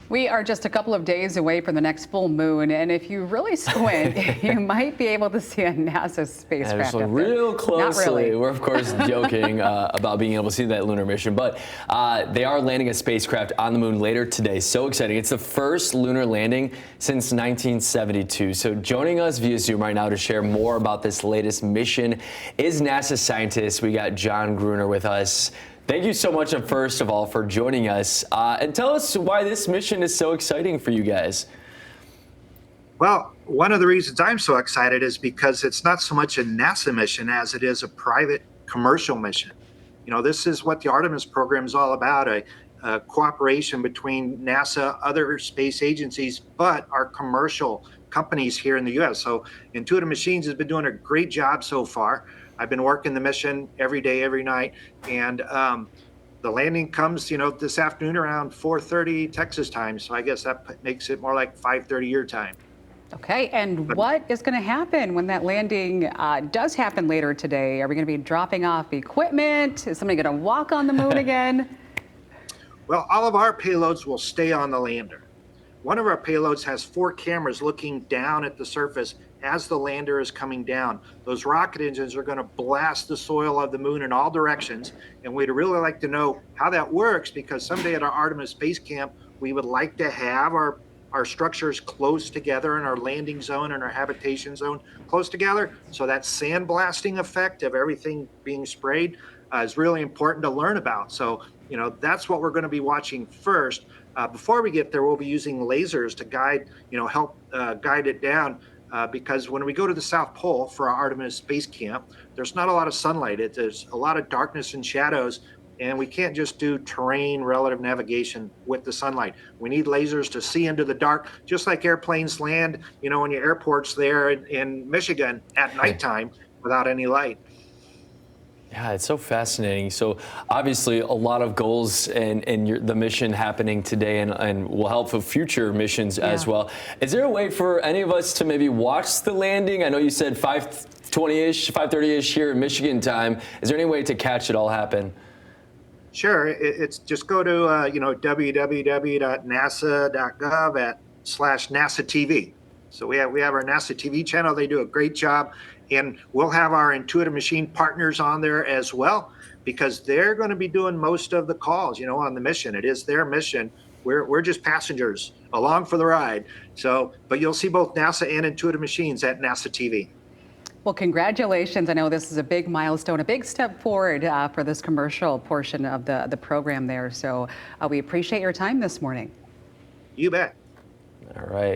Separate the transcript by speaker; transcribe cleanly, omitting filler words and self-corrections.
Speaker 1: We are just a couple of days away from the next full moon, and if you really squint, you might be able to see a NASA spacecraft up there.
Speaker 2: Real closely.
Speaker 1: Not really.
Speaker 2: We're of course joking about being able to see that lunar mission, but they are landing a spacecraft on the moon later today. So exciting! It's the first lunar landing since 1972. So joining us via Zoom right now to share more about this latest mission is NASA scientist. We got John Gruner with us. Thank you so much, first of all, for joining us. And tell us why this mission is so exciting for you guys.
Speaker 3: Well, one of the reasons I'm so excited is because it's not so much a NASA mission as it is a private commercial mission. You know, this is what the Artemis program is all about, a cooperation between NASA, other space agencies, but our commercial companies here in the U.S. So Intuitive Machines has been doing a great job so far. I've been working the mission every day, every night, and the landing comes, this afternoon around 4:30 Texas time. So I guess that makes it more like 5:30 your time.
Speaker 1: Okay, and what is going to happen when that landing does happen later today? Are we going to be dropping off equipment? Is somebody going to walk on the moon again?
Speaker 3: Well, all of our payloads will stay on the lander. One of our payloads has 4 cameras looking down at the surface as the lander is coming down. Those rocket engines are going to blast the soil of the moon in all directions, and we'd really like to know how that works, because someday at our Artemis Base Camp, we would like to have our structures close together and our landing zone and our habitation zone close together. So that sandblasting effect of everything being sprayed is really important to learn about. So, that's what we're going to be watching first. Before we get there, we'll be using lasers to guide, help guide it down. Because when we go to the South Pole for our Artemis Base Camp, there's not a lot of sunlight. There's a lot of darkness and shadows, and we can't just do terrain relative navigation with the sunlight. We need lasers to see into the dark, just like airplanes land, in your airports there in Michigan at nighttime without any light.
Speaker 2: Yeah, it's so fascinating. So obviously a lot of goals and the mission happening today and will help for future missions as well. Is there a way for any of us to maybe watch the landing? I know you said 5:20-ish, 5:30-ish here in Michigan time. Is there any way to catch it all happen?
Speaker 3: Sure. It's just go to www.nasa.gov/NASA TV. So we have our NASA TV channel. They do a great job, and we'll have our Intuitive Machine partners on there as well, because they're going to be doing most of the calls, on the mission. It is their mission. We're just passengers along for the ride. So, but you'll see both NASA and Intuitive Machines at NASA TV.
Speaker 1: Well, congratulations. I know this is a big milestone, a big step forward for this commercial portion of the program there. So we appreciate your time this morning.
Speaker 3: You bet.
Speaker 2: All right.